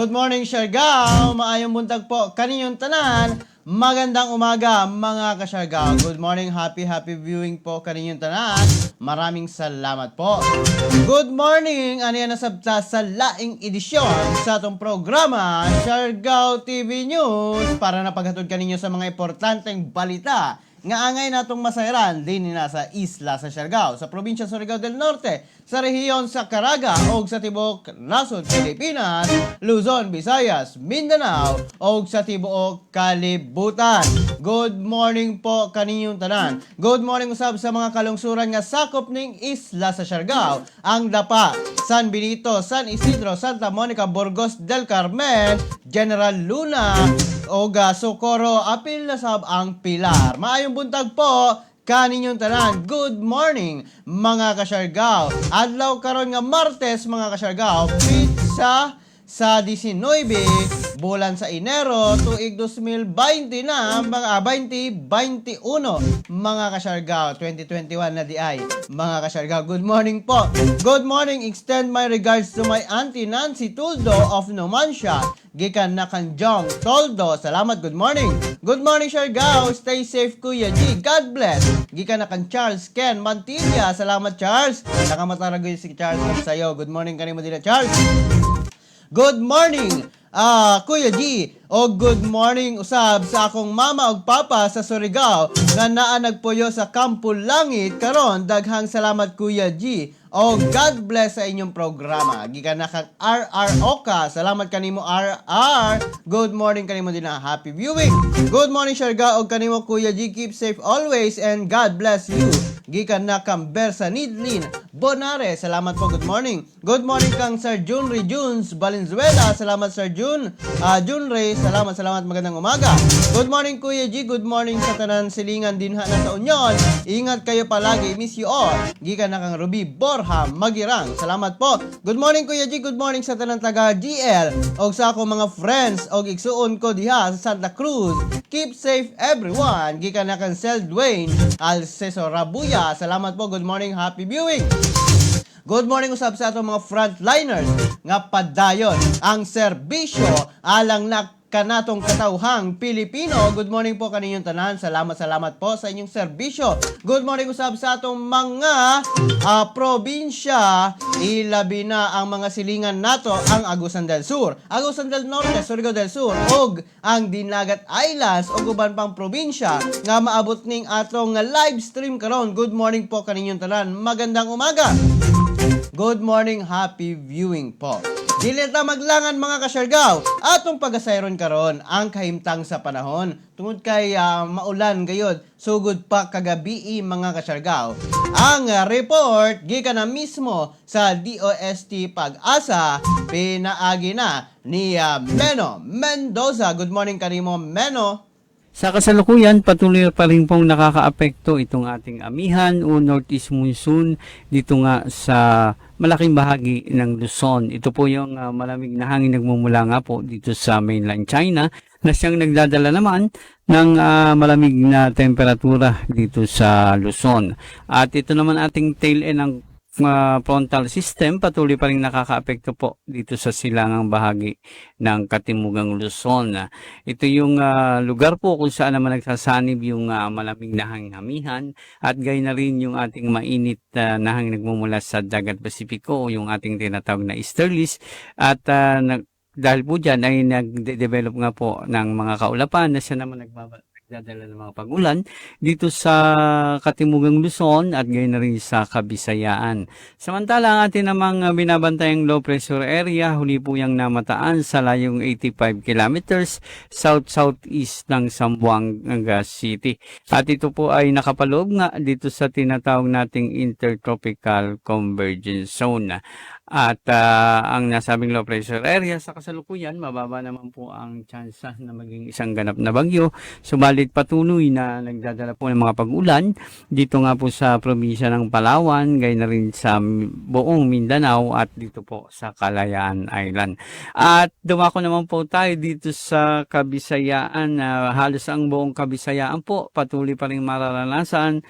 Good morning, Siargao! Maayong buntag po kaninyong tanan. Magandang umaga, mga ka-Siargao. Good morning, happy viewing po kaninyong tanan. Maraming salamat po. Good morning, ano yan nasabta sa laing edisyon sa itong programa, Siargao TV News, para napaghatod kaninyo sa mga importanteng balita nga angay natong masayran din na sa isla sa Siargao, sa probinsya Surigao del Norte, sa rehiyon sa Caraga o sa tibok nasod Pilipinas, Luzon, Visayas, Mindanao o sa tibuok kalibutan. Good morning po kaninyong tanan. Good morning usab sa mga kalungsuran nga sakop ning isla sa Siargao, ang Dapa, San Benito, San Isidro, Santa Monica, Burgos del Carmen, General Luna o Socorro, apil na sab ang Pilar. Maayong buntag po kaninyong tanan. Good morning, mga ka-Siargao. Adlaw karon nga Martes, mga ka-Siargao, pizza sa 19 bulan sa Enero tuig 2020 na mga 2021, mga ka-Siargao. 2021 na di ay, mga ka-Siargao. Good morning po. Good morning, extend my regards to my Auntie Nancy Tuldo of Numancia, gikan na Kanjong Toldo. Salamat, good morning. Good morning, Siargao. Stay safe, Kuya G. God bless. Gikan na kan Charles Ken Mantilla. Salamat, Charles. Nakamataragoy si Charles sa'yo. Good morning kanimo din, Charles. Good morning, Kuya G. O good morning usab sa akong mama ug papa sa Surigao nga naa nagpuyo sa Kampo Langit karon. Daghang salamat, Kuya G. O God bless sa inyong programa. Gikan na kang RR Oka. Salamat kanimo, RR. Good morning kanimo din na. Happy viewing. Good morning, Siargao, og kanimo, Kuya G. Keep safe always and God bless you. Gikan na kang Bersa Nidlin Bonare. Salamat po, good morning. Good morning kang Sir Jun Ray Junes Valenzuela. Salamat, Sir Jun. Jun Ray, salamat, magandang umaga. Good morning, Kuya G. Good morning sa tanan silingan dinha na sa Union. Ingat kayo palagi. Miss you all. Gikan na kang Ruby Borja Magirang. Salamat po. Good morning, Kuya G. Good morning sa tanan taga GL og sa akong mga friends og igsuon ko diha sa Santa Cruz. Keep safe everyone. Gikan na kang Sel Dwayne Alceso Rabuya. Salamat po. Good morning. Happy viewing. Good morning usab sa atong mga frontliners nga padayon ang serbisyo alang na kanatong katawhang Pilipino. Good morning po kaninyong tanan. Salamat po sa inyong serbisyo. Good morning usab sa atong mga probinsya. Ilabi na ang mga silingan nato ang Agusan del Sur, Agusan del Norte, Surigao del Sur ug ang Dinagat Islands ug uban pang probinsya nga maabot ning atong live stream karon. Good morning po kaninyong tanan. Magandang umaga. Good morning, happy viewing po. Dili ta maglangan, mga ka-Siargao, atong pagasayron karon ang kahimtang sa panahon tungod kay maulan gayod sugod pa kagabi, mga ka-Siargao. Ang report gikan na mismo sa DOST Pag-asa, pinaagi na ni Meno Mendoza. Good morning kanimo, Meno. Sa kasalukuyan, patuloy pa rin pong nakakaapekto itong ating amihan o northeast monsoon dito nga sa malaking bahagi ng Luzon. Ito po yung malamig na hangin nagmumula nga po dito sa mainland China na siyang nagdadala naman ng malamig na temperatura dito sa Luzon. At ito naman ating tail end ng frontal system, patuloy pa rin nakakaapekto po dito sa silangang bahagi ng Katimugang Luzon. Ito yung lugar po kung saan naman nagsasanib yung malamig na hangin-amihan at gay na rin yung ating mainit na hangin nagmumula sa Dagat Pasipiko, yung ating tinatawag na easterlies. At dahil po dyan ay nag-develop nga po ng mga kaulapan na siya naman nagdadala ng mga pag-ulan dito sa Katimugang Luzon at gayon na rin sa Kabisayaan. Samantala, ang atin namang binabantayang low pressure area, huli po yung namataan sa layong 85 kilometers south-southeast ng Zamboanga City. At ito po ay nakapaloob nga dito sa tinatawag nating Intertropical Convergence Zone. At ang nasabing low pressure area sa kasalukuyan, mababa naman po ang tsansa na maging isang ganap na bagyo. Subalit patuloy na nagdadala po ng mga pag-ulan dito nga po sa probinsya ng Palawan, gayon na rin sa buong Mindanao at dito po sa Kalayaan Island. At dumako naman po tayo dito sa Kabisayaan. Halos ang buong Kabisayaan po patuloy pa rin mararanasan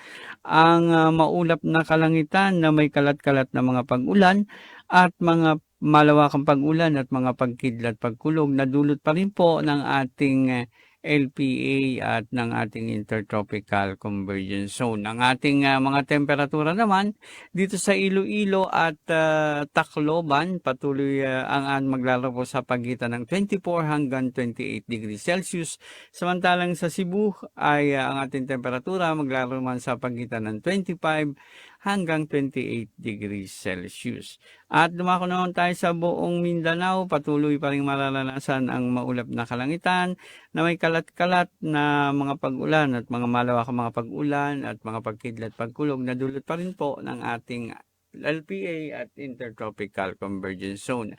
ang maulap na kalangitan na may kalat-kalat na mga pag-ulan at mga malawakang pag-ulan at mga pagkidlat pagkulog na dulot pa rin po ng ating LPA at ng ating Intertropical Convergence Zone. Ang ating mga temperatura naman dito sa Iloilo at Tacloban, patuloy ang maglalaro sa pagitan ng 24 hanggang 28 degrees Celsius. Samantalang sa Cebu ay ang ating temperatura maglalaro man sa pagitan ng 25 hanggang 28 degrees Celsius. At dumako naman tayo sa buong Mindanao, patuloy pa rin mararanasan ang maulap na kalangitan na may kalat-kalat na mga pag-ulan at mga malawakang mga pag-ulan at mga pagkidlat pagkulog na dulot pa rin po ng ating LPA at Intertropical Convergence Zone.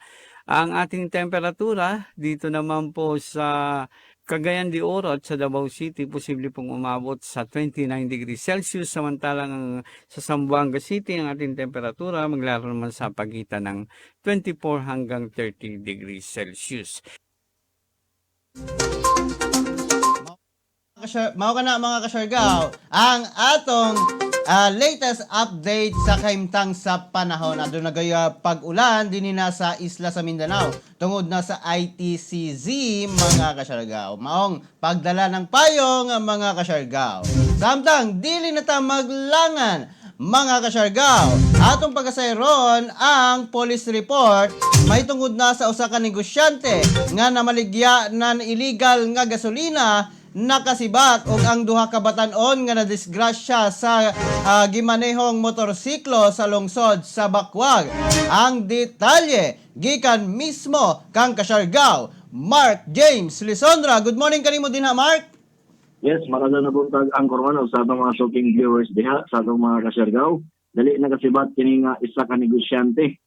Ang ating temperatura dito naman po sa Cagayan de Oro at sa Davao City, posible pong umabot sa 29 degrees Celsius. Samantalang sa Zamboanga City, ang ating temperatura maglalaro naman sa pagitan ng 24 hanggang 30 degrees Celsius. Mao ka na mga kasyargaw, ang atong latest update sa kaimtang sa panahon. Adto na gaya pag-ulan din na sa isla sa Mindanao tungod na sa ITCZ mga kasyargaw. Maong pagdala ng payong mga kasyargaw. Samtang dili na ta maglangan mga kasyargaw. Atong pagkasayron ang police report may tungod na sa usa ka negosyante nga namaligya ng illegal nga gasolina nakasibat og ang duha ka batan-on nga nadisgrasya sa gimanehong motorsiklo sa lungsod sa Bakwag. Ang detalye gikan mismo kang kasyargaw Mark James Lisondra. Good morning kanimo dinha Mark. Yes, maganda na buntag ang korona sa atong mga shopping viewers diha sa atong mga kasyargaw. Dali nakasibat kini nga isa ka negosyante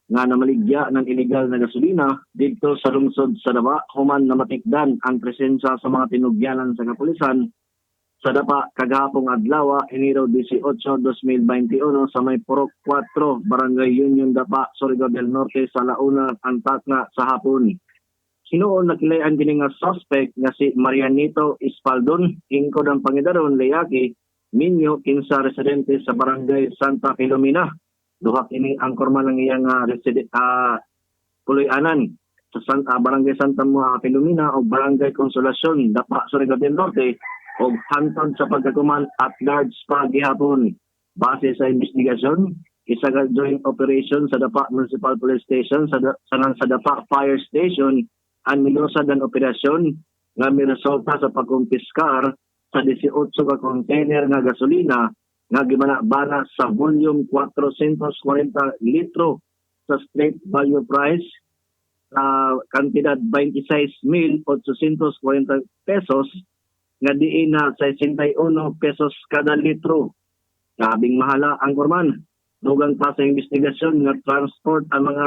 nga namaligya ng illegal na gasolina dito sa lungsod sa Dapa human na matikdan ang presensya sa mga tinugyanan sa kapulisan sa Dapa kagahapong adlaw Enero 18, 2021 sa may Purok 4, Barangay Union Dapa, Surigao del Norte sa Launa, Antakna sa hapon. Hinuon nakilayan kini nga suspect nga si Marianito Espaldon, ingkod ang pangidaron layaki, minyo kinsa residente sa Barangay Santa Filomena. Duha kini ang korma ng iyang puloy-anan sa Barangay Santa Filomena o Barangay Consolacion, Dapa, Surigao del Norte o hantod sa pagkakuman at large pa gihapon. Base sa investigasyon, isa ka joint operation sa Dapa Municipal Police Station sa Dapa Fire Station ang milusad ang operasyon nga miresulta sa pagkumpiskar sa 18 ka container nga gasolina nga gibana-bana sa volume 440 litro sa straight value price kantidad 26,840 pesos nga diin na 61 pesos kada litro. Labing mahala ang korman. Dugang pa sa investigasyon nga transport ang mga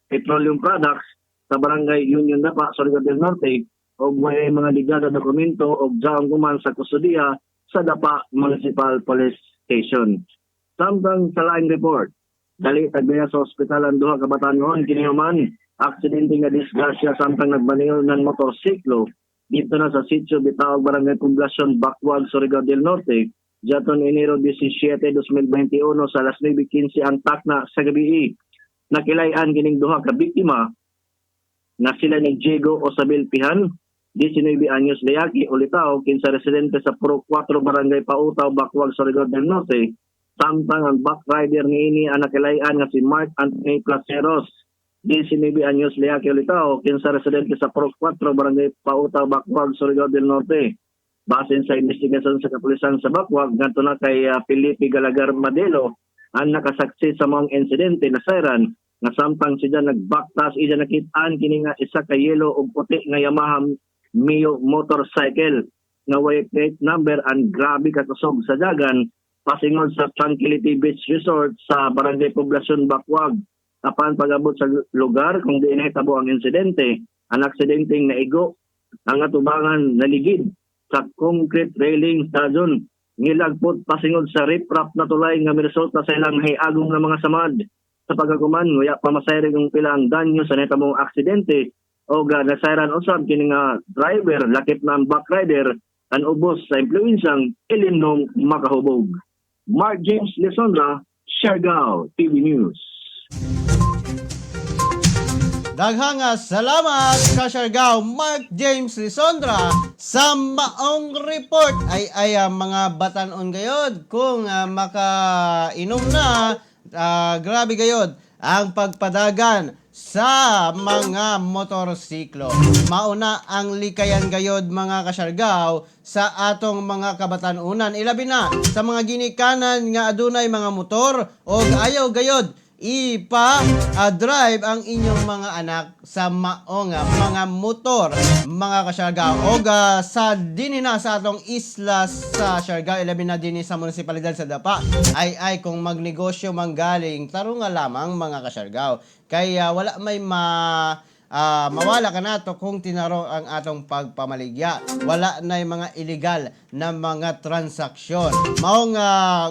petroleum products sa Barangay Union Dapa, Surigao del Norte o may mga legal na dokumento o jaong kuman sa kustudiya sa Dapa Municipal Police Station. Samtang sa laing report, dali tagbaya sa ospital ang duha ka batan-on kini human aksidente nga disgrasya samtang nagmaneho ng motorsiklo dito na sa sitio Bitawag Barangay Poblacion, Bakwag, Surigao del Norte, Jaton Enero 17, 2021 sa alas 9:15 ang takna sa gabi. Nakilayan kining duha ka biktima na sila ni Diego Osabel Pihan, 19 anyos layaki o litaw, kinsa residente sa Purok 4 Barangay Pautaw, Bakwag, Surigao del Norte. Samtang ang back rider niini ang nakilayan nga si Mark Anthony Placeros, 19 anyos layaki o litaw, kinsa residente sa Purok 4 Barangay Pautaw, Bakwag, Surigao del Norte. Base sa investigasyon sa kapulisan sa Bakwag, ngadto na kay Felipe Galagar Madelo ang nakasaksi sa mga insidente na siren nga samtang siya nagbaktas iya nakit-an kini nga isa ka yellow ug puti nga Yamaha Mio motorcycle nga way plate number and grabe kakusog sa dagan pasingod sa Tranquility Beach Resort sa Barangay Poblacion, Bakwag. Apan pag-abot sa lugar kung diin hitabo ang insidente, ang aksidenteng naigo ang atubangan naligid sa concrete railing stadion ngilagpot pasingod sa riprap na tulay nga miresulta sa ilang hiagong na mga samad. Sa pagkakuman, waya pamasayri ng pilang danyo sa netamong aksidente o nasayran usab kini nga driver lakip na ang back rider ang ubos sa impluensang ilimnong makahubog. Mark James Lisondra, Siargao TV News. Daghang salamat Kasargao Mark James Lisondra sa maong report ay mga batanon gayod kung makainom na grabe gayod ang pagpadagan sa mga motorsiklo. Mauna ang likayan gayod mga Kasargao sa atong mga kabatanunan. Ilabi na sa mga ginikanan nga adunay mga motor o ayaw gayod drive ang inyong mga anak sa maong mga motor mga Kasargao o sa dinhi na sa atong isla sa Siargao, ilabi na dinhi sa munisipalidad sa Dapa ay kung magnegosyo manggaling taro nga lamang mga Kasargao kaya wala may mawala ka nato kung tinaro ang atong pagpamaligya. Wala na mga illegal na mga transaksyon. Maong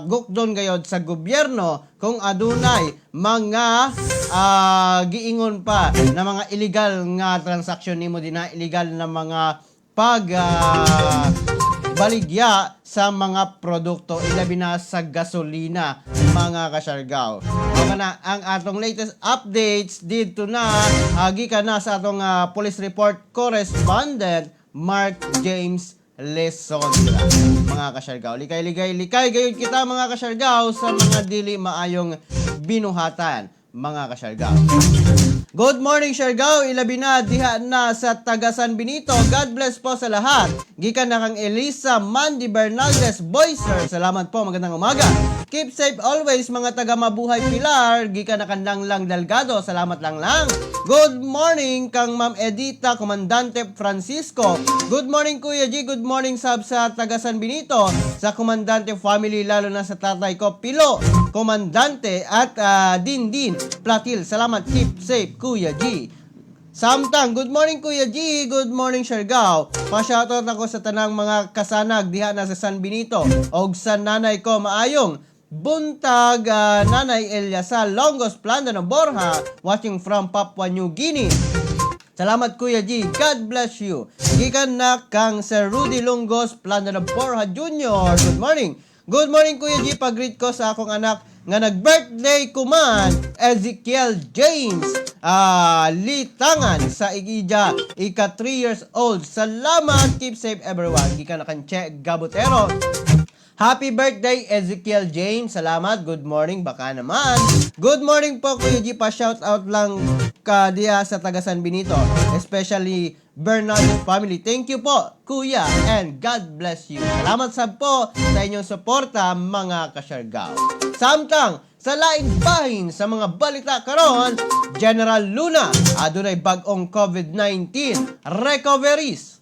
gukdon gayod sa gobyerno kung adunay mga giingon pa na mga illegal nga transaksyon nimo din na illegal na mga baligya sa mga produkto ilabi na sa gasolina mga Kasargao. Mga na ang atong latest updates dito na gikan na sa atong police report correspondent Mark James Lesondra. Mga Kasargao, likay gayud kita mga Kasargao sa mga dili maayong binuhatan mga Kasargao. Good morning, Siargao. Ilabi na diha na sa taga San Benito. God bless po sa lahat. Gikan na kang Elisa Mandy Bernaldez Boyser. Salamat po. Magandang umaga. Keep safe always, mga taga Mabuhay Pilar. Gikan na kang Lang Delgado. Salamat lang. Good morning, kang Ma'am Edita, Komandante Francisco. Good morning, Kuya G. Good morning, sab sa taga San Benito. Sa Komandante family, lalo na sa tatay ko, Pilo, Komandante, at Din Platil. Salamat. Keep safe, Kuya G. Samtang, good morning Kuya G, good morning Siargao. Pa-shoutout ako sa tanang mga kasanag diha na sa San Benito og sa nanay ko maayong buntag Nanay Elia sa Longos Planda ng Borja, watching from Papua New Guinea. Salamat Kuya G, God bless you. Gikan na kang Sir Rudy Longos Planda ng Borja Jr. Good morning. Good morning Kuya G, pag-greet ko sa akong anak nga nag-birthday kuman, Ezekiel James Litangan sa Igija, ika 3 years old. Salamat, keep safe everyone. Gikan na kan Che Gabutero. Happy birthday, Ezekiel James. Salamat. Good morning. Baka naman. Good morning po, Kuya G. Pa-shout out lang ka diya sa taga San Benito. Especially Bernard family. Thank you po, Kuya. And God bless you. Salamat sab po sa inyong suporta, mga Kasargao. Samtang, sa laing bahin sa mga balita karon, General Luna, adunay bag-ong COVID-19 recoveries.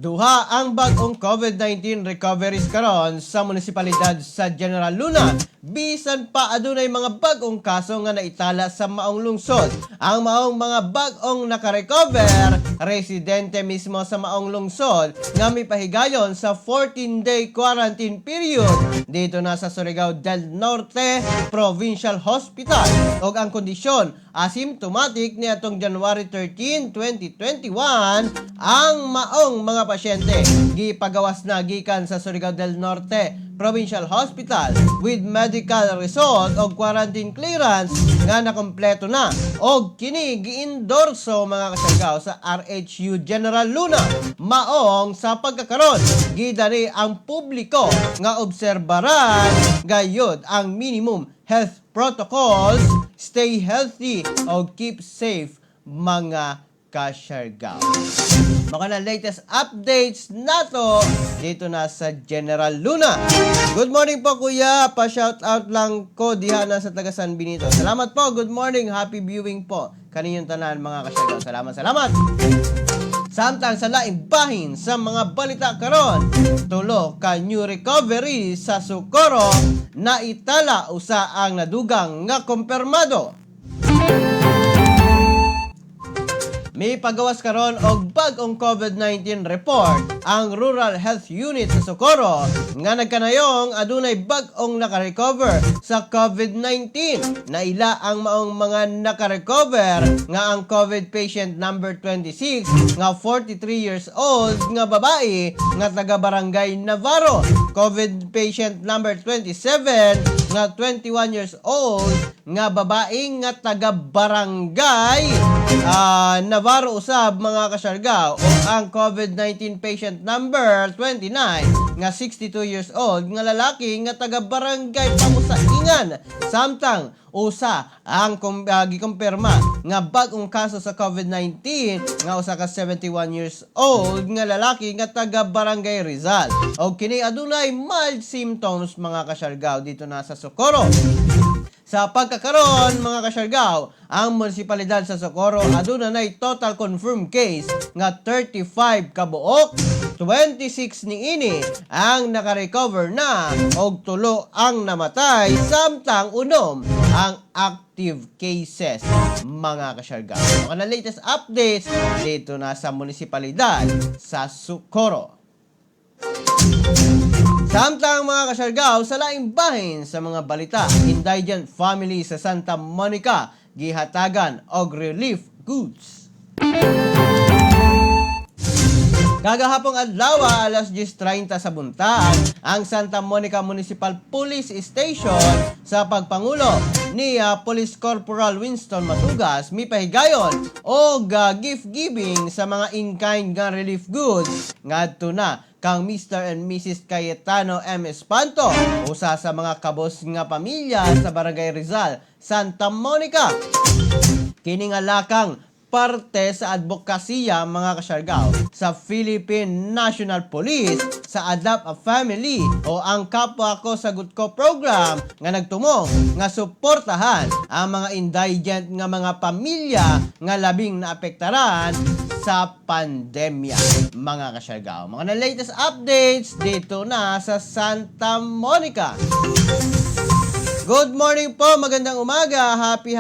Duha ang bag-ong COVID-19 recoveries karon sa munisipalidad sa General Luna. Bisan pa adunay mga bag-ong kaso nga naitala sa maong lungsod. Ang maong mga bag-ong nakarecover, residente mismo sa maong lungsod nga mipahigayon sa 14-day quarantine period dito na sa Surigao del Norte Provincial Hospital. Og ang kondisyon, asymptomatic ni atong January 13, 2021 ang maong mga pasyente gipagawas na gikan sa Surigao del Norte Provincial Hospital with medical result o quarantine clearance nga nakompleto na og kini giendorso mga Kasargao sa RHU General Luna. Maong sa pagkakaron gidari ang publiko nga obserbaran gayud ang minimum health protocols, stay healthy o keep safe mga Kasargao. Mga na latest updates nato dito na sa General Luna. Good morning po Kuya, pa-shoutout lang ko diha na sa taga San Benito. Salamat po, good morning, happy viewing po kaninyong tanan mga Kasargao. Salamat. Samtang sa laing bahin sa mga balita karon, tulo ka new recovery sa Socorro na itala usa ang nadugang nga kumpirmado. May pagawas karon og bag-ong COVID-19 report ang Rural Health Unit sa Socorro nga nagkanayong adunay bag-ong nakarecover sa COVID-19. Naila ang maong mga nakarecover nga ang COVID patient number 26 nga 43 years old nga babae nga taga Barangay Navarro. COVID patient number 27 nga 21 years old nga babaeng nga taga barangay Navarro usab mga kasyargaw o ang COVID-19 patient number 29 nga 62 years old nga lalaki nga taga barangay Pamusaingan. Samtang usa ang gikumpirma nga bag-ong kaso sa COVID-19 nga usa ka 71 years old nga lalaki nga taga barangay Rizal. O kini adunay mild symptoms mga kasyargaw dito na sa Socorro. Sa pagkakaroon mga kasyargaw, ang munisipalidad sa Socorro aduna nay total confirmed case nga 35 kabuok, 26 niini ang nakarecover na og 3 ang namatay samtang unom ang active cases mga kasyargaw. Ang latest updates dito na sa munisipalidad sa Socorro. Samtang mga kasyargaw, sa laing bahin sa mga balita, indigent family sa Santa Monica gihatagan og relief goods. Kagahapong adlaw alas 10:30 sa buntag, ang Santa Monica Municipal Police Station sa pagpangulo ni Police Corporal Winston Matugas mipahigayon og gift giving sa mga in-kind nga relief goods ngadto na kang Mr. and Mrs. Cayetano M. Espanto, usa sa mga kabos nga pamilya sa Barangay Rizal, Santa Monica. Kini nga lakang parte sa advokasya mga kasyargaw sa Philippine National Police sa Adapt a Family o ang Kapwa Ko Sagot Ko program nga nagtumong nga suportahan ang mga indigent nga mga pamilya nga labing naapektaran sa pandemya mga kasyargaw. Mga latest updates dito na sa Santa Monica. Good morning po, magandang umaga. Happy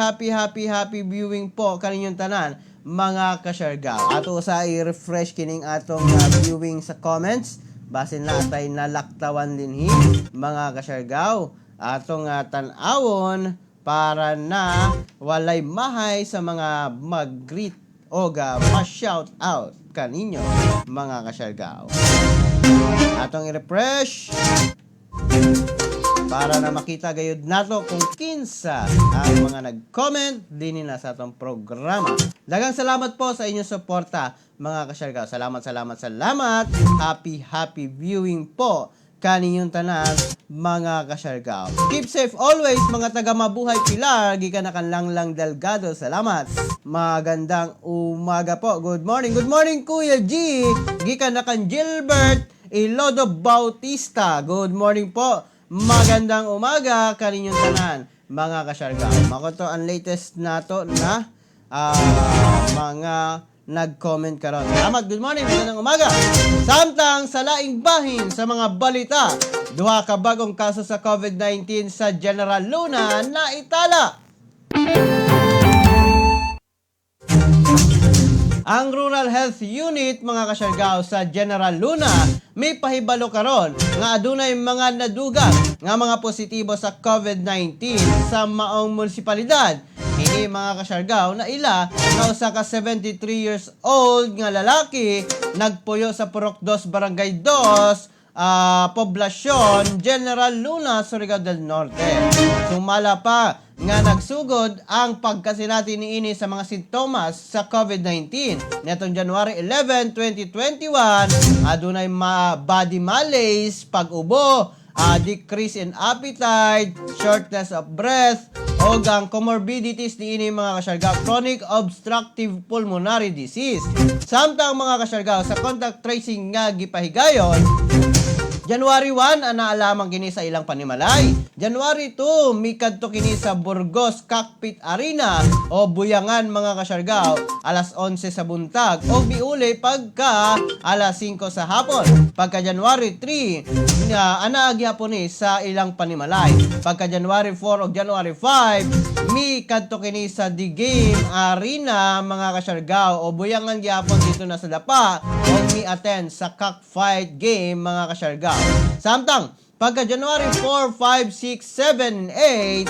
viewing po kaninyong tanan mga kasyargaw. Ato sa i-refresh kining atong viewing sa comments. Basin na atay nalaktawan dinhi mga kasyargaw. Atong tan-awon para na walay mahay sa mga mag-greet o ma-shout out kaninyo mga kasyargaw. Atong i-refresh para na makita gayud nato kung kinsa ang mga nag-comment din na sa atong programa. Daghang salamat po sa inyong suporta mga kasyargaw. Salamat. Happy viewing po kaninyong tanan mga kasyargaw. Keep safe always mga taga Mabuhay Pilar, gikan na kanlang Delgado. Salamat. Magandang umaga po. Good morning Kuya G. Gikan na kan Gilbert Ilodo Bautista. Good morning po. Magandang umaga kaninyong tanan mga kasyargaw. Makoto ang latest nato na mga nag-comment karon. Salamat, good morning, magandang umaga. Samtang sa laing bahin sa mga balita, duha ka bagong kaso sa COVID-19 sa General Luna na itala. Ang Rural Health Unit mga kasyargaw sa General Luna may pahibalo karon nga adunay mga nadugang nga mga positibo sa COVID-19 sa maong munisipalidad. Kini mga kasyargaw na ila nga usa ka 73 years old nga lalaki nagpuyo sa Purok 2 Barangay 2 poblasyon General Luna, Surigao del Norte. Sumala pa nga nagsugod ang pagkasinati niini sa mga sintomas sa COVID-19. Netong January 11, 2021, adunay body malaise, pag-ubo, decrease in appetite, shortness of breath, o ang comorbidities niini mga kasyargaw, chronic obstructive pulmonary disease. Samtang mga kasyargaw sa contact tracing nga gipahigayon, January 1, anaalamang kini sa ilang panimalay. January 2, mikadto kini sa Burgos Cockpit Arena o Buyangan mga kasyargaw, alas 11 sa buntag o biuli pagka alas 5 sa hapon. Pagka January 3, anaagya po ni sa ilang panimalay. Pagka January 4 o January 5, mikadto kini sa The Game Arena mga kasyargaw o Buyangan gyapon dito na sa Dapa o mi-attend sa cockfight game mga kasyargaw. Samtang pagka January 4, 5, 6, 7, 8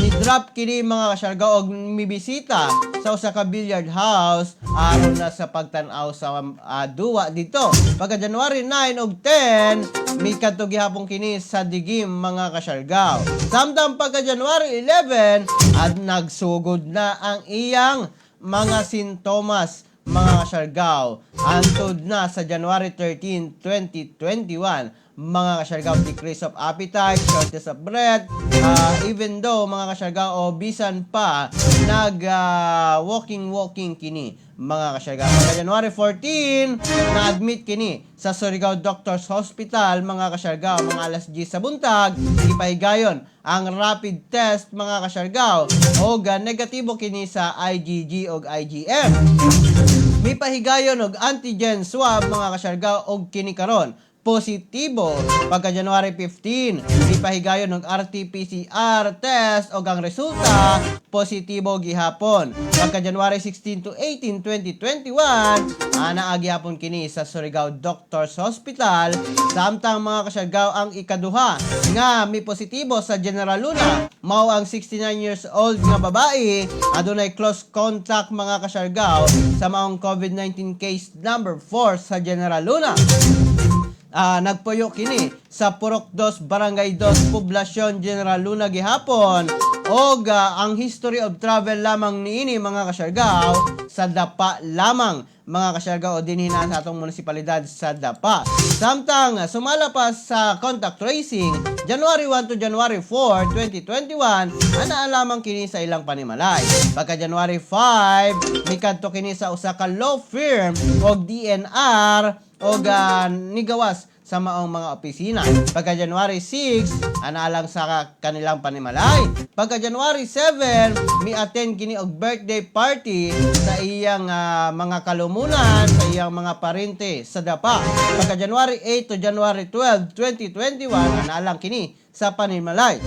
Ni-drop kini mga kasyarga og mibisita sa usa ka billiard house aron na sa pagtan-aw sa duwa dito. Pagka January 9 ug 10, may kadto gihapon kini sa Digim mga kasyarga. Samtang pagka January 11, at nagsugod na ang iyang mga sintomas mga kasyargaw. Antod na sa January 13, 2021, mga kasyargaw, decrease of appetite, shortness of breath, even though mga kasyargaw, bisan pa walking kini mga kasyargaw. Pagka January 14, na-admit kini sa Surigao Doctors Hospital mga kasyargaw, mga alas 10 sa buntag, ipahigayon ang rapid test mga kasyargaw o negatibo kini sa IgG o IgM. May pahigayon og antigen swab mga kasyargaw og kini karon positibo. Pagka January 15, ipahigayon ng RT-PCR test o ang resulta, positibo gihapon. Pagka January 16 to 18, 2021, naagihapon kini sa Surigao Doctors Hospital. Samtang mga kasyargaw ang ikaduha nga may positibo sa General Luna, mao ang 69 years old nga babae, adunay close contact mga kasyargaw sa maong COVID-19 case number 4 sa General Luna. Nagpuyo kini sa Purok 2, Barangay 2, Poblasyon, General Luna gihapon og ang history of travel lamang niini mga kasyargaw sa Dapa lamang mga kasyargaw o dinhi na sa atong munisipalidad sa Dapa. Samtang sumala pa sa contact tracing January 1 to January 4, 2021, lamang kini sa ilang panimalay. Pagka January 5, mikadto kini sa usa ka law firm og DNR og nigawas sa maong mga opisina. Pagka January 6, analang sa kanilang panimalay. Pagka January 7, mi-attend kini og birthday party sa iyang mga kalumunan, sa iyang mga parente sa Dapa. Pagka January 8 to January 12, 2021, analang kini sa panimalay.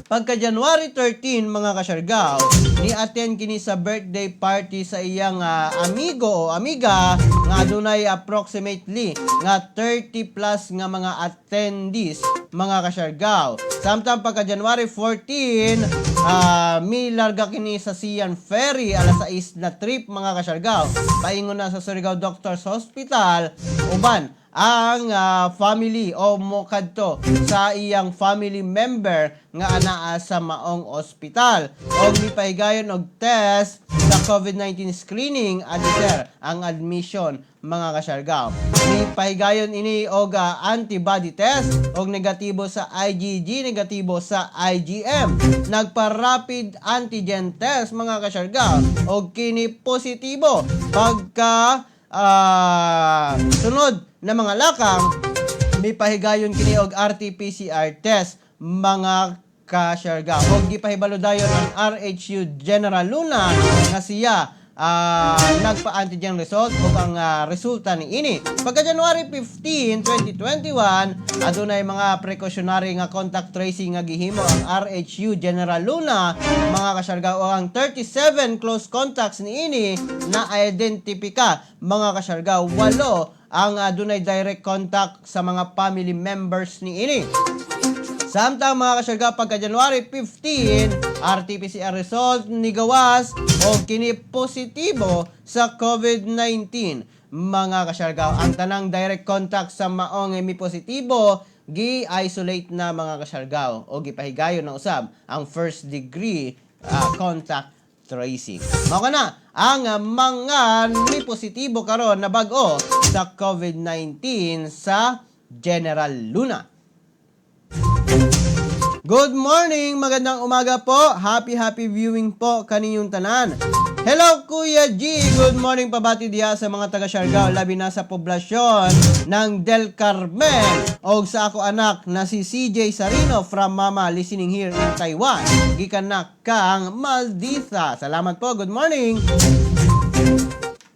Pagka January 13 mga kasyargaw, ni-attend kini sa birthday party sa iyang amigo o amiga nga adunay approximately nga 30 plus nga mga attendees mga kasyargaw. Samtang pagka January 14, may larga kini sa Sian Ferry alas 6 na trip mga kasyargaw. Paingon na sa Surigao Doctors Hospital uban ang family o mokadto sa iyang family member nga anaa sa maong ospital o mipahigayon og test sa COVID-19 screening aditer ang admission mga kasyargaw. Mipahigayon ini og antibody test og negatibo sa IgG, negatibo sa IgM. Nagpa-rapid antigen test mga kasyargaw og kini positibo pagka sunod na mga lakang, may pahigayon kini og RT-PCR test mga kasyargaw. Og gipahibalo dayon ang RHU General Luna nga siya nagpa-antigen result o ang resulta ni ini. Pagka January 15, 2021, adunay mga precautionary nga contact tracing nga gihimo ang RHU General Luna mga kasyargaw o ang 37 close contacts ni ini na identifika mga kasyargaw. 8 ang adunay direct contact sa mga family members ni ini. Samtang mga kasyargaw pagka January 15, RT-PCR result nigawas o kini positibo sa COVID-19 mga kasyargaw. Ang tanang direct contact sa maong may positibo gi-isolate na mga kasyargaw o gipahigayon na usab ang first degree contact tracing. Mao na ang mga may positibo karon na bag-o sa COVID-19 sa General Luna. Good morning, magandang umaga po. Happy viewing po kaninyong tanan. Hello Kuya G, good morning pabati diha sa mga taga Siargao, labi na sa poblasyon ng Del Carmen o sa ako anak na si CJ Sarino from Mama listening here in Taiwan. Gikan na kang Maldita. Salamat po, good morning.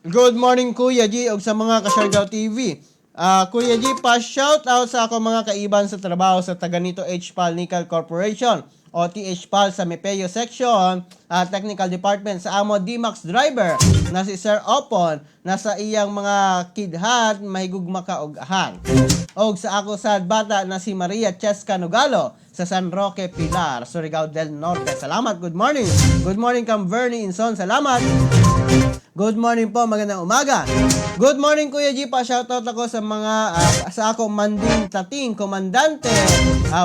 Good morning Kuya G og sa mga ka-Siargao TV. Kuya G, pa-shoutout sa ako mga kaiban sa trabaho sa Taganito HPAL Nickel Corporation o THPAL sa Mepeo Section Technical Department sa amo D-Max driver na si Sir Opon na sa iyang mga kidhat mahigugma ka og ahang. Og sa ako sad bata na si Maria Cheska Nogalo sa San Roque Pilar, Surigao del Norte. Salamat, good morning. Good morning Cam Vernie Inson, salamat. Good morning po, magandang umaga. Good morning Kuya G, pa-shoutout ako sa mga sa ako Manding Tating Komandante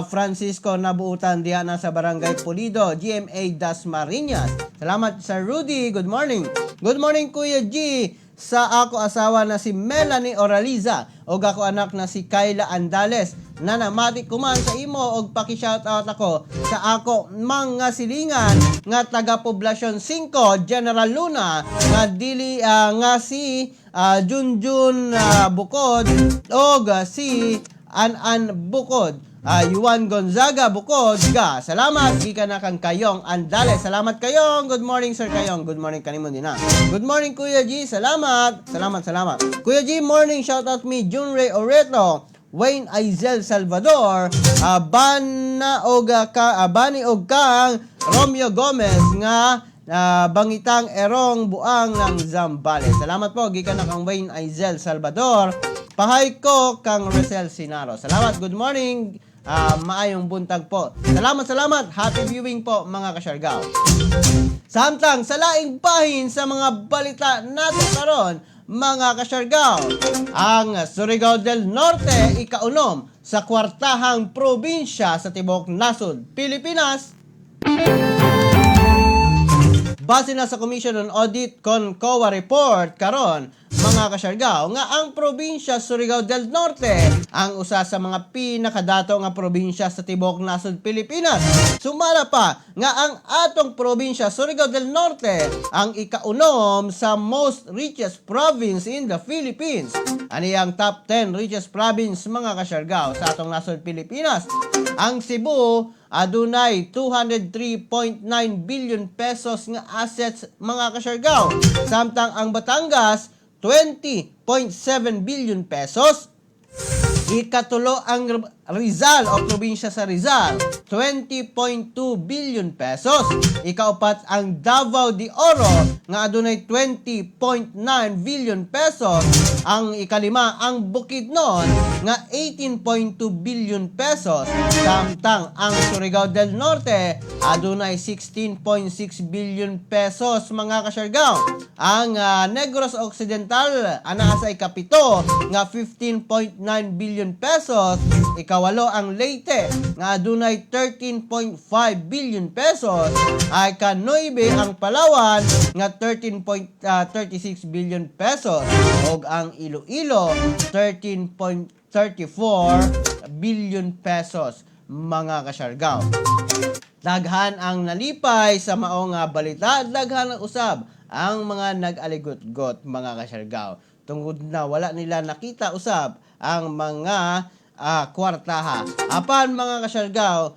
Francisco Nabuutan diyan na sa Barangay Pulido, GMA Dasmariñas. Salamat Sir Rudy, good morning. Good morning Kuya G, sa ako asawa na si Melanie Oraliza og ako anak na si Kayla Andales na namati kuman sa imo og paki-shoutout ako sa ako mga silingan nga taga Poblacion 5 General Luna nga dili nga si Junjun Bukod og si An Bukod. Juan Gonzaga Bukod ga. Salamat gikan na kang Kayong Andales. Salamat Kayong. Good morning Sir Kayong. Good morning kanimo din na. Good morning Kuya G. Salamat. Salamat. Kuya G, morning. Shout out me Junray Oreto, Wayne Aizel Salvador, Bani og kang Romeo Gomez nga bangitang erong buang ng Zambales. Salamat po gikan na kang Wayne Aizel Salvador. Pahay ko kang Rosel Sinaro. Salamat. Good morning. Maayong buntag po. Salamat. Happy viewing po mga kasyargaw. Samtang sa laing bahin sa mga balita natin karon, mga kasyargaw, ang Surigao del Norte ikaunom sa kwartahang probinsya sa tibok nasod Pilipinas. Base na sa Commission on Audit con COA report karon, mga kasyargaw, nga ang probinsya Surigao del Norte ang usa sa mga pinakadato nga probinsya sa tibok nasod Pilipinas. Sumala pa nga ang atong probinsya Surigao del Norte ang ikaunom sa most richest province in the Philippines. Ani ang top 10 richest province, mga kasyargaw, sa atong nasod Pilipinas. Ang Cebu adunay 203.9 billion pesos nga assets, mga kasyargaw. Samtang ang Batangas 20.7 billion pesos. Ikatulo ang Rizal o probinsya sa Rizal, 20.2 billion pesos. Ikaupat ang Davao de Oro nga adunay 20.9 billion pesos. Ang ikalima ang Bukidnon nga 18.2 billion pesos. Samtang ang Surigao del Norte adunay 16.6 billion pesos, mga kasyargaw. Ang Negros Occidental ana sa ikapito nga 15.9 billion pesos. Ikawalo ang Leyte nga adunay 13.5 billion pesos. Ay kanuibe ang Palawan nga 13.36 billion pesos. Og ang Iloilo 13.34 billion pesos, mga kasyargaw. Daghan ang nalipay sa maong balita, daghan ang usab ang mga nag-aligot-got, mga kasyargaw. Tungod na wala nila nakita usab ang mga kwartaha. Apan, mga kasyargaw,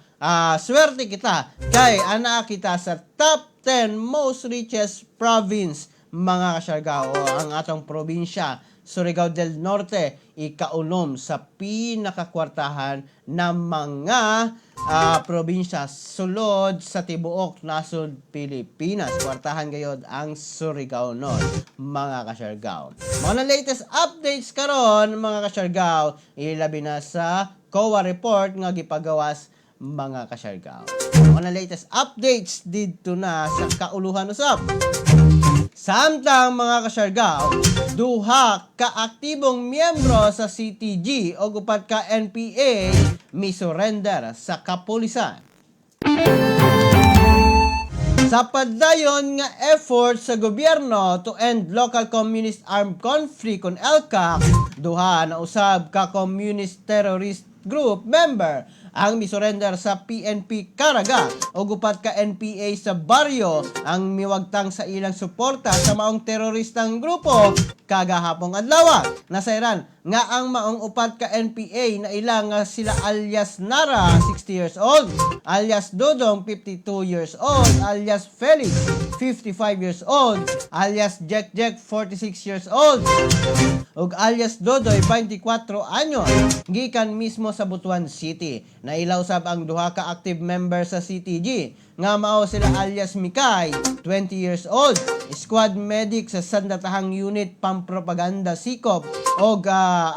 swerte kita kay ana kita sa top 10 most richest province, mga kasyargaw, o ang atong probinsya Surigao del Norte ikaunom sa pinakakwartahan ng mga probinsya sulod sa tibuok nasod Pilipinas. Kwartahan gayod ang Surigao Norte, mga kasyargaw. Mga latest updates karon, mga kasyargaw, ilabi na sa COA report nga gipagawas, mga kasyargaw. Mga latest updates dito na sa kauluhan usab. Samtang, mga kasyargaw, duha ka-aktibong miyembro sa CTG o upat ka NPA misurrender sa kapulisan. Sa padayon nga effort sa gobyerno to end local communist armed conflict on LCAC, duha na usab ka communist terrorist group member ang misurrender sa PNP Caraga o gupat ka NPA sa baryo ang miwagtang sa ilang suporta sa maong teroristang grupo kagahapong adlaw. Nasairan nga ang maong upat ka NPA na ilang sila alias Nara, 60 years old, alias Dodong, 52 years old, alias Felix, 55 years old, alias Jack, 46 years old, ug alias Dodoy 24 anyos gikan mismo sa Butuan City. Nailaw sab ang duha ka active member sa CTG nga mao sila alias Mikay 20 years old, squad medic sa Sandatahang Unit Pampropaganda Sikop ug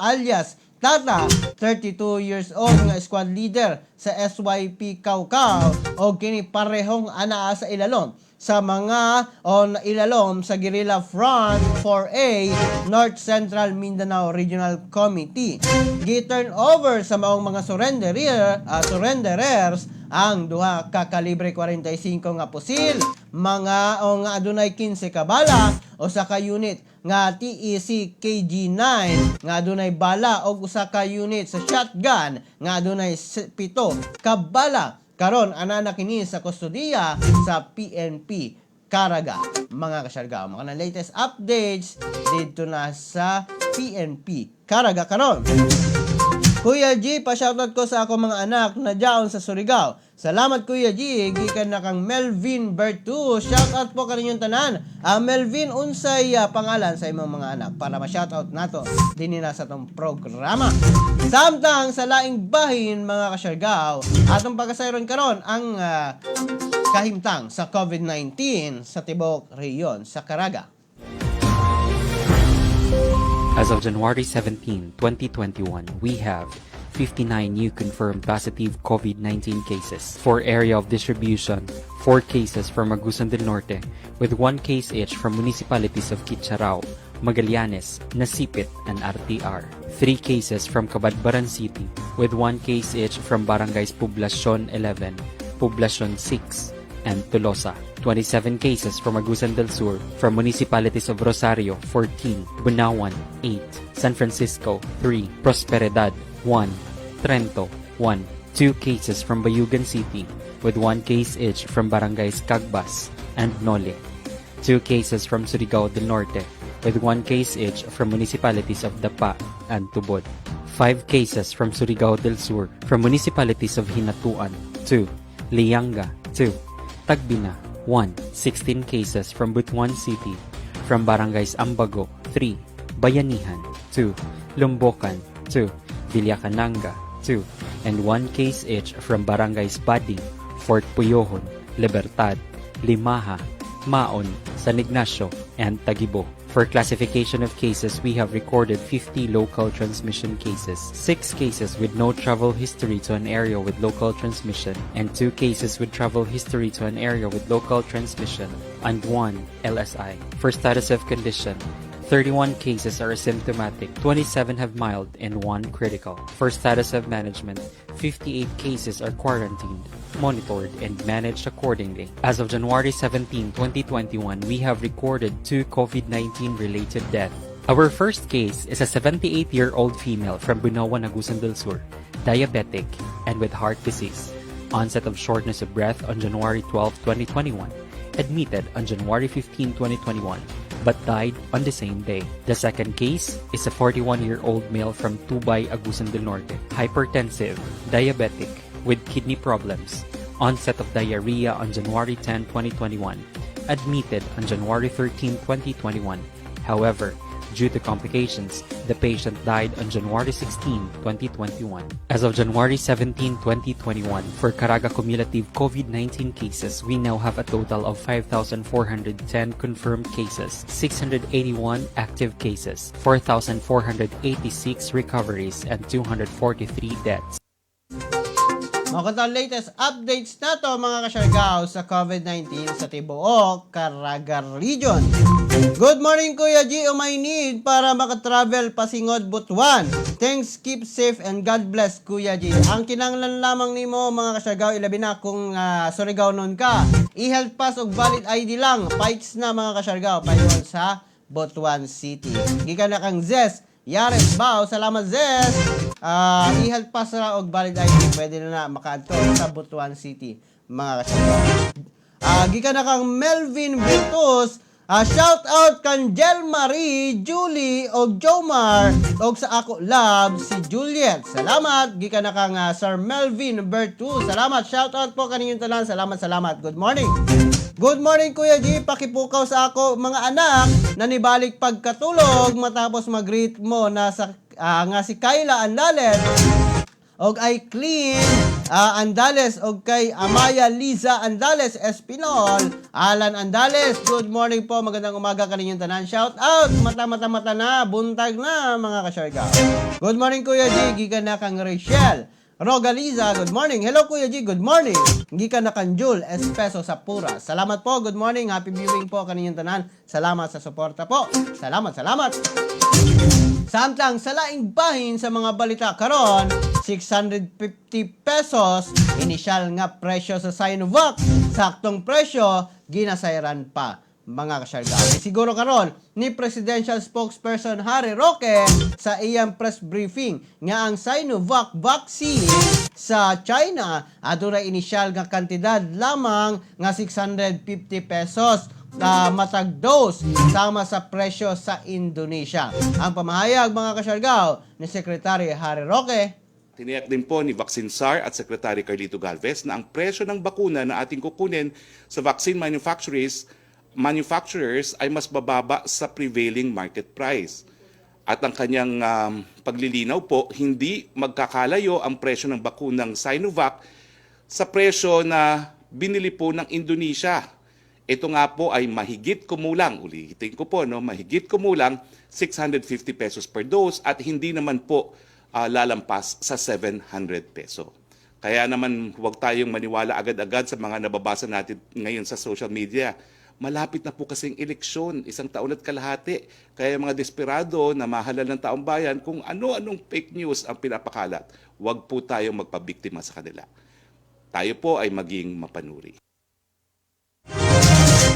alias Tata, 32 years old nga squad leader sa SYP Kaukau o kini parehong anaa sa ilalom sa mga ilalom sa Guerrilla Front 4A North Central Mindanao Regional Committee. Gi-turn over sa maong mga surrenderers ang duha ka kalibre 45 nga pusil, mga nga adunay 15 ka bala o sa ka unit nga TEC KG9 nga adunay bala o usa ka unit sa shotgun nga adunay 7 ka bala. Karon ana kini sa kustodiya sa PNP Caraga, mga kasyargao. Mga latest updates dito na sa PNP Caraga karon. Kuya G, pa-shoutout ko sa ako mga anak na diaon sa Surigao. Salamat Kuya G, gikan na kang Melvin Bertu. Shoutout po kaninyong tanan. Melvin, unsay pangalan sa imong mga anak para ma-shoutout nato dinhi na sa tong programa. Samtang sa laing bahin mga kasyargao, atong pagkasayron karon ang kahimtang sa COVID-19 sa tibok rehiyon sa Caraga. As of January 17, 2021, we have 59 new confirmed positive COVID-19 cases. For area of distribution, 4 cases from Agusan del Norte, with 1 case each from municipalities of Kitcharao, Magallanes, Nasipit, and RTR. 3 cases from Cabadbaran City, with 1 case each from barangays Poblacion 11, Poblacion 6, and Tolosa. 27 cases from Agusan del Sur, from municipalities of Rosario 14, Bunawan 8, San Francisco 3, Prosperidad 1, Trento 1. 2 cases from Bayugan City, with 1 case each from barangays Cagbas and Nole. 2 cases from Surigao del Norte, with 1 case each from municipalities of Dapa and Tubod. 5 cases from Surigao del Sur, from municipalities of Hinatuan 2, Lianga 2, Tagbina 1, 16 cases from Butuan City, from barangays Ambago 3, Bayanihan 2, Lumbocan 2, Villacananga 2, and 1 case each from barangays Bading, Fort Puyohon, Libertad, Limaha, Maon, San Ignacio, and Tagibo. For classification of cases, we have recorded 50 local transmission cases, 6 cases with no travel history to an area with local transmission, and 2 cases with travel history to an area with local transmission, and 1 LSI. For status of condition, 31 cases are asymptomatic, 27 have mild, and 1 critical. For status of management, 58 cases are quarantined, monitored, and managed accordingly. As of January 17, 2021, we have recorded 2 COVID-19 related deaths. Our first case is a 78-year-old female from Bunawan, Agusan del Sur, diabetic, and with heart disease. Onset of shortness of breath on January 12, 2021. Admitted on January 15, 2021, but died on the same day. The second case is a 41-year-old male from Tubay, Agusan del Norte, hypertensive, diabetic, with kidney problems. Onset of diarrhea on January 10, 2021. Admitted on January 13, 2021. However, due to complications, the patient died on January 16, 2021. As of January 17, 2021, for Caraga cumulative COVID-19 cases, we now have a total of 5,410 confirmed cases, 681 active cases, 4,486 recoveries, and 243 deaths. Mga latest updates na to mga kasyargao sa COVID-19 sa tibuok Caraga Region. Good morning Kuya G, may need para makatravel pasingod Butuan. Thanks, keep safe and God bless Kuya G. Ang kinanglan lamang nimo mga kasyargao, ilabi na kung Surigao nun ka. I-health pass o valid ID lang. Pikes na mga kasyargao, payon sa Butuan City. Gikan na kang Zes Yares Bao, salamat Zes. I-health pass na og valid ID, pwede na makaadto sa Butuan City mga kasyargao. Gikan na kang Melvin Virtus, Shout out kan Jel Marie, Julie og Jomar og sa ako love si Juliet. Salamat gikan na kang Sir Melvin Bertu. Salamat, shout out po kaninyong tanan. Salamat. Good morning. Good morning Kuya G, pakipukaw sa ako mga anak na nibalik pagkatulog matapos mag-greet mo na sa nga si Kyla Andales og ay Clean Andales og kay Amaya Liza Andales Espinol, Alan Andales. Good morning po, magandang umaga kaninyong tanan. Shout out, mata na, buntag na mga kasyarga. Good morning Kuya G, gikan na kang Rachel Rogaliza, good morning. Hello Kuya G, good morning. Gikan na kang Jul Espeso sa Pura. Salamat po, good morning. Happy viewing po kaninyong tanan. Salamat sa suporta po. Salamat. Samtang sa laing bahin sa mga balita karon, 650 pesos inisyal nga presyo sa Sinovac. Saktong presyo ginasayran pa mga kasyarga. Siguro karon ni Presidential Spokesperson Harry Roque sa iyang press briefing nga ang Sinovac vaccine sa China aduna inisyal nga kantidad lamang nga 650 pesos matag dose sama sa presyo sa Indonesia. Ang pamahayag mga kasyargao ni Secretary Harry Roque. Tiniyak din po ni Vaccine Czar at Secretary Carlito Galvez na ang presyo ng bakuna na ating kukunin sa vaccine manufacturers ay mas bababa sa prevailing market price. At ang kanyang paglilinaw po, hindi magkakalayo ang presyo ng bakunang Sinovac sa presyo na binili po ng Indonesia. Ito nga po ay mahigit kumulang, ulitin ko po, mahigit kumulang 650 pesos per dose at hindi naman po lalampas sa 700 peso. Kaya naman huwag tayong maniwala agad-agad sa mga nababasa natin ngayon sa social media. Malapit na po kasing eleksyon, 1 taon at kalahati. Kaya mga desperado na mahalal ng taong bayan kung ano-anong fake news ang pinapakalat, huwag po tayong magpabiktima sa kanila. Tayo po ay maging mapanuri.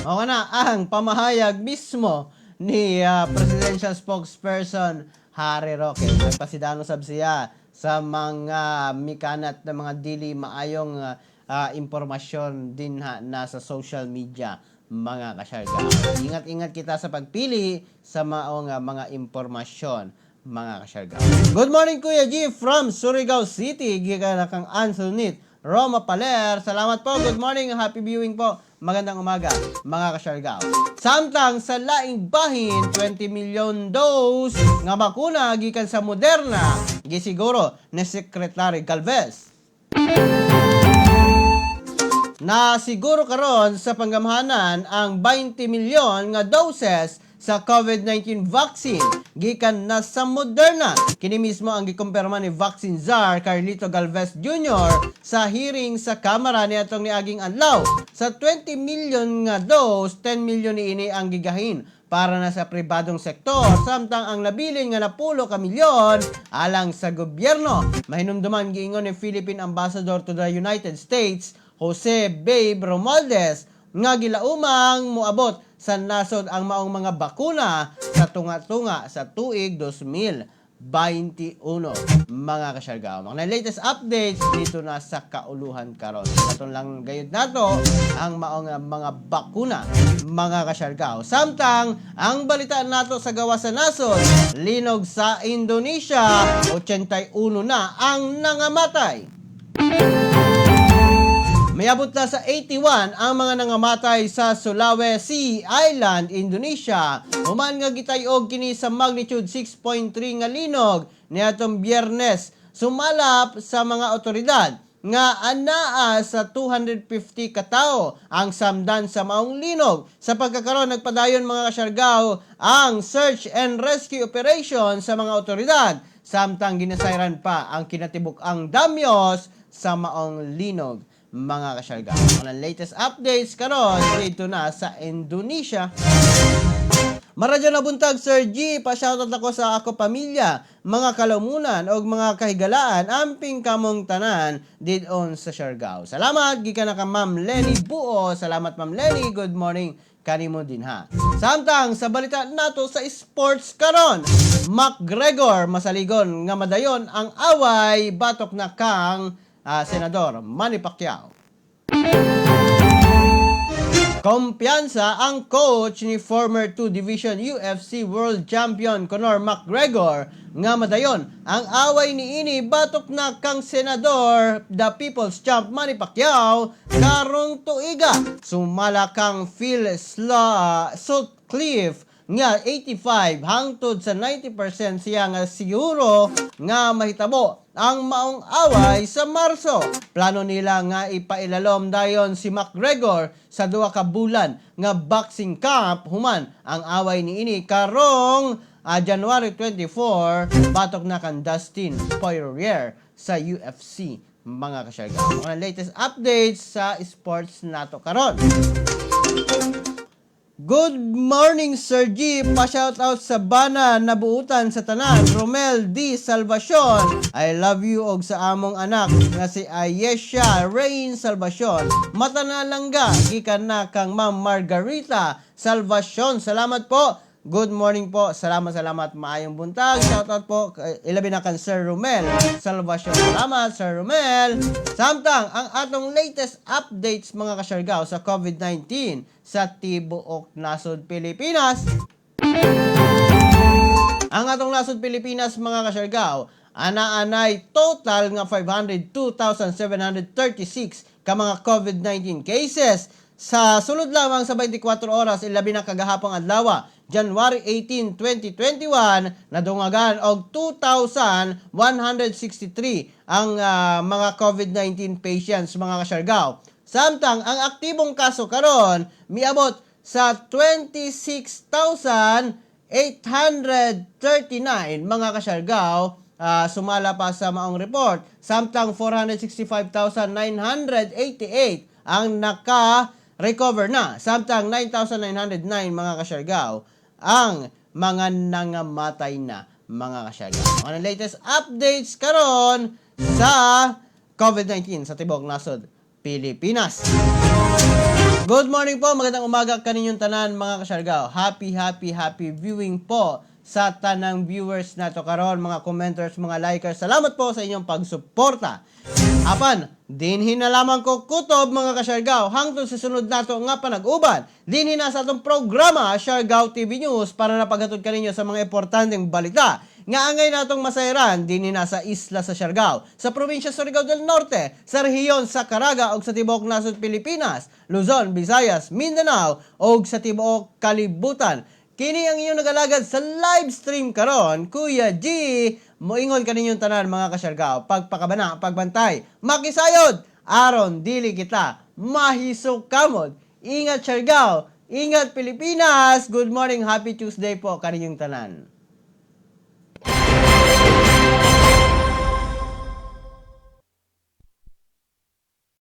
O na ang pamahayag mismo ni Presidential Spokesperson Harry Roque. Nagpasidano sab siya sa mga mikanat na mga dili maayong impormasyon din nasa social media mga kasyarga. Ingat-ingat kita sa pagpili sa maong mga impormasyon mga kasyarga. Good morning Kuya G from Surigao City. Gikan na kang Anselnit Roma Paler. Salamat po. Good morning. Happy viewing po. Magandang umaga, mga kasyargao. Samtang sa laing bahin, 20 million dose nga bakuna gikan sa Moderna, gisiguro ni Secretary Galvez. Na siguro karon sa panggamhanan ang 20 milyon nga doses sa COVID-19 vaccine gikan na sa Moderna. Kini mismo ang gikumpirma ni Vaccine Czar Carlito Galvez Jr. sa hearing sa Kamara niadtong niaging adlaw. Sa 20 million nga dose, 10 million niini ang gigahin para na sa pribadong sektor, samtang ang nabilin nga napulo ka milyon alang sa gobyerno. Mahinumduman giingon ni Philippine Ambassador to the United States, Jose Babe Romualdez, nga gilaumang moabot sa nasod ang maong mga bakuna sa tunga-tunga sa tuig 2021 mga kasyargao. Mga latest updates dito na sa kauluhan karon. Katon lang gayud nato ang maong mga bakuna mga kasyargao. Samtang ang balita nato sa gawa sa nasod, linog sa Indonesia, 81 na ang nangamatay. Mayabot na sa 81 ang mga nangamatay sa Sulawesi Island, Indonesia. Human nga gitayog kini sa magnitude 6.3 nga linog niadtong Biyernes. Sumalap sa mga otoridad nga anaa sa 250 ka tawo ang samdan sa maong linog. Sa pagkakaroon nagpadayon mga kasyargao ang search and rescue operation sa mga otoridad. Samtang ginasayran pa ang kinatibuk-ang damyos sa maong linog. Mga kasyarga. Ang latest updates karon dito na sa Indonesia. Maradyo na buntag Sir G, pa-shoutout ako sa ako pamilya, mga kalumunan o mga kahigalaan, amping kamong tanan didon sa Siargao. Salamat, gikan na ka Ma'am Lenny Buo. Salamat Ma'am Lenny, good morning kanimo din ha. Samtang sa balita nato sa sports karon, McGregor masaligon nga madayon ang away batok na kang Senador Manny Pacquiao. Kumpiyansa ang coach ni former 2 Division UFC World Champion Conor McGregor nga madayon ang away ni ini batok na kang senador the People's Champ Manny Pacquiao karong tuiga. Sumala kang Phil Sutcliffe nga 85 hangtod sa 90% siya nga siguro nga mahitabo ang maong away sa Marso. Plano nila nga ipailalom dayon si McGregor sa 2 ka bulan nga boxing camp human ang away ni ini karong January 24 batok na kan Dustin Poirier sa UFC mga kasyarga. Mga latest updates sa sports nato karon. Good morning, Sir G. Pa-shoutout sa bana nabuutan sa tanan. Romel D. Salvacion. I love you og sa among anak nga si Ayesha Rain Salvacion. Mata na langga. Gikan na kang Ma'am Margarita Salvacion. Salamat po. Good morning po. Salamat. Maayong buntag. Shoutout po. Ilabi na kan Sir Romel Salvacion. Salamat, Sir Romel. Samtang, ang atong latest updates mga kasyargaw sa COVID-19 sa tibuok nasod Pilipinas. Ang atong nasod Pilipinas mga kasyargaw, ana-anay total nga 502,736 ka mga COVID-19 cases. Sa sulod lamang sa 24 oras, ilabi na kagahapong adlaw, January 18, 2021, nadungagan og 2,163 ang mga COVID-19 patients mga kasyargaw. Samtang ang aktibong kaso karon miabot sa 26,839 mga kasyargaw, sumala pa sa maong report. Samtang 465,988 ang naka-recover na. Samtang 9,909 mga kasyargaw ang mga nangamatay na mga kasyargaw. Ang latest updates karon sa COVID-19 sa tibuok nasod Pilipinas. Good morning po, magandang umaga kaninyong tanan mga kasyargaw. Happy viewing po sa tanang viewers nato karon, mga commenters, mga likers. Salamat po sa inyong pagsuporta. Apan, dinhin na lamang ko kutob mga kasyargaw hangtod sa sunod nato nga panag-uban. Dinhin na sa atong programa Siargao TV News para napagatod kaninyo sa mga importanteng balita nga angay natong masayran dinhin na sa isla sa Siargao, sa probinsya Surigao del Norte, sa rehiyon sa Caraga ug sa tibuok nasod Pilipinas, Luzon, Visayas, Mindanao ug sa tibuok kalibutan. Kini ang inyong nagalagad sa live stream karon, Kuya G. Moingon kaninyong tanan mga kasyargao, pagpakabana, pagbantay, makisayod, aron dili kita mahisok kamod. Ingat Siargao, ingat Pilipinas. Good morning, happy Tuesday po kaninyong tanan.